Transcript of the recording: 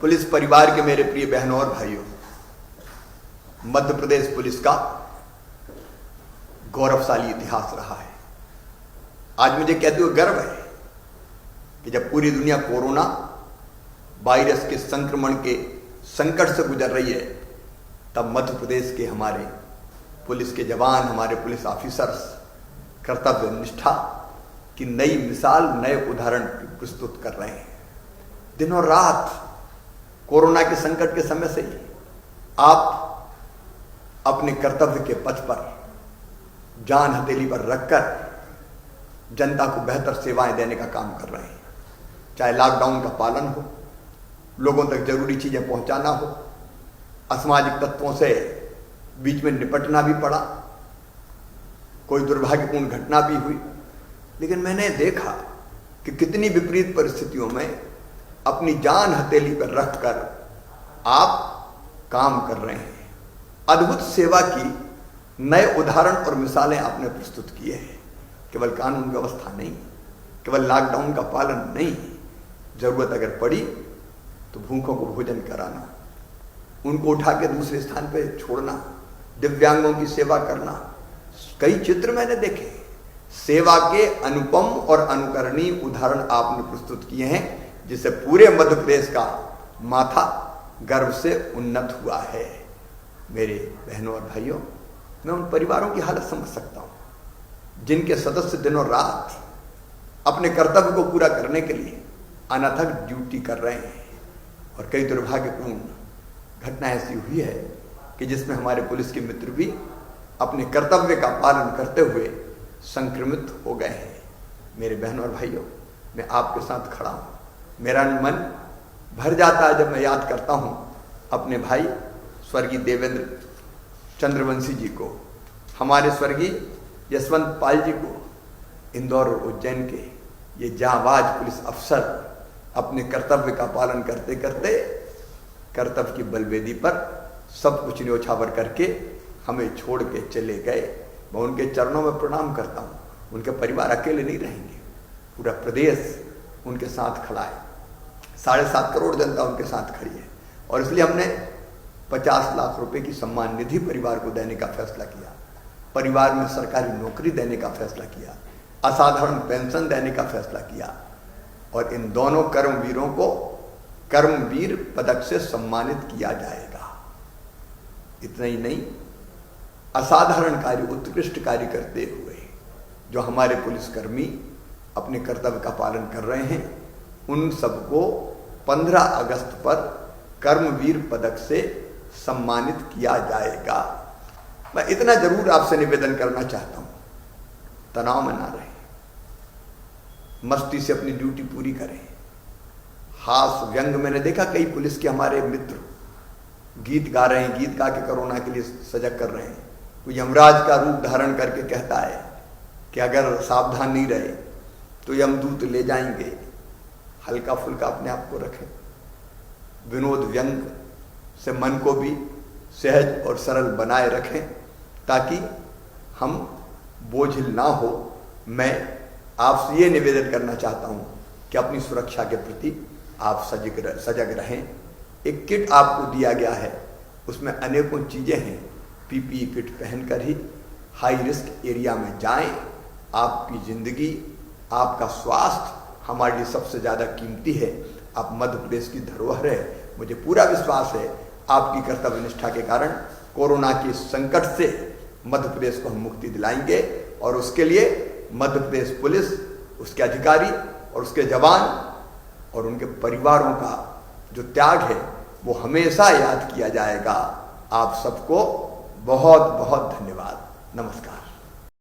Police परिवार के मेरे प्रिय बहनों और भाइयों, मध्य प्रदेश पुलिस का गौरवशाली इतिहास रहा है। आज मुझे कहते हुए गर्व है कि जब पूरी दुनिया कोरोना वायरस के संक्रमण के संकट से गुजर रही है, तब मध्य प्रदेश के हमारे पुलिस के जवान, हमारे पुलिस ऑफिसर्स कर्तव्य निष्ठा की नई मिसाल, नए उदाहरण प्रस्तुत कर रहे हैं। दिनों रात कोरोना के संकट के समय से ही आप अपने कर्तव्य के पथ पर जान हथेली पर रखकर जनता को बेहतर सेवाएं देने का काम कर रहे हैं। चाहे लॉकडाउन का पालन हो, लोगों तक जरूरी चीजें पहुंचाना हो, असामाजिक तत्वों से बीच में निपटना भी पड़ा, कोई दुर्भाग्यपूर्ण घटना भी हुई, लेकिन मैंने देखा कि कितनी विपरीत परिस्थितियों में अपनी जान हथेली पर रखकर आप काम कर रहे हैं। अद्भुत सेवा की नए उदाहरण और मिसालें आपने प्रस्तुत किए हैं। केवल कानून व्यवस्था नहीं, केवल लॉकडाउन का पालन नहीं, जरूरत अगर पड़ी तो भूखों को भोजन कराना, उनको उठा के दूसरे स्थान पर छोड़ना, दिव्यांगों की सेवा करना। कई चित्र मैंने देखे, सेवा के अनुपम और अनुकरणीय उदाहरण आपने प्रस्तुत किए हैं, जिससे पूरे मध्य प्रदेश का माथा गर्व से उन्नत हुआ है। मेरे बहनों और भाइयों, मैं उन परिवारों की हालत समझ सकता हूं जिनके सदस्य दिनों रात अपने कर्तव्य को पूरा करने के लिए अनथक ड्यूटी कर रहे हैं। और कई दुर्भाग्यपूर्ण घटना ऐसी हुई है कि जिसमें हमारे पुलिस के मित्र भी अपने कर्तव्य का पालन करते हुए संक्रमित हो गए हैं। मेरे बहनों और भाइयों, मैं आपके साथ खड़ा हूं। मेरा मन भर जाता है जब मैं याद करता हूं अपने भाई स्वर्गीय देवेंद्र चंद्रवंशी जी को, हमारे स्वर्गीय यशवंत पाल जी को। इंदौर और उज्जैन के ये जांबाज पुलिस अफसर अपने कर्तव्य का पालन करते करते कर्तव्य की बलवेदी पर सब कुछ न्योछावर करके हमें छोड़ के चले गए। मैं उनके चरणों में प्रणाम करता हूँ। उनके परिवार अकेले नहीं रहेंगे, पूरा प्रदेश उनके साथ खड़ा है। 7.5 करोड़ जनता उनके साथ खड़ी है। और इसलिए हमने 50 लाख रुपए की सम्मान निधि परिवार को देने का फैसला किया, परिवार में सरकारी नौकरी देने का फैसला किया, असाधारण पेंशन देने का फैसला किया, और इन दोनों कर्मवीरों को कर्मवीर पदक से सम्मानित किया जाएगा। इतना ही नहीं, असाधारण कार्य, उत्कृष्ट कार्य करते हुए जो हमारे पुलिसकर्मी अपने कर्तव्य का पालन कर रहे हैं, उन सबको 15 अगस्त पर कर्मवीर पदक से सम्मानित किया जाएगा। मैं इतना जरूर आपसे निवेदन करना चाहता हूं, तनाव में ना रहें, मस्ती से अपनी ड्यूटी पूरी करें। हास व्यंग, मैंने देखा कई पुलिस के हमारे मित्र गीत गा रहे हैं, गीत गा के कोरोना के लिए सजग कर रहे हैं। कोई यमराज का रूप धारण करके कहता है कि अगर सावधान नहीं रहे तो यमदूत ले जाएंगे। हल्का फुल्का अपने आप को रखें, विनोद व्यंग से मन को भी सहज और सरल बनाए रखें, ताकि हम बोझिल ना हो। मैं आपसे ये निवेदन करना चाहता हूं कि अपनी सुरक्षा के प्रति आप सजग रहें। एक किट आपको दिया गया है, उसमें अनेकों चीजें हैं। पीपीई किट पहनकर ही हाई रिस्क एरिया में जाएं। आपकी जिंदगी, आपका स्वास्थ्य हमारे लिए सबसे ज्यादा कीमती है। आप मध्य प्रदेश की धरोहर है। मुझे पूरा विश्वास है आपकी कर्तव्य निष्ठा के कारण कोरोना के संकट से मध्य प्रदेश को हम मुक्ति दिलाएंगे। और उसके लिए मध्य प्रदेश पुलिस, उसके अधिकारी और उसके जवान और उनके परिवारों का जो त्याग है वो हमेशा याद किया जाएगा। आप सबको बहुत बहुत धन्यवाद। नमस्कार।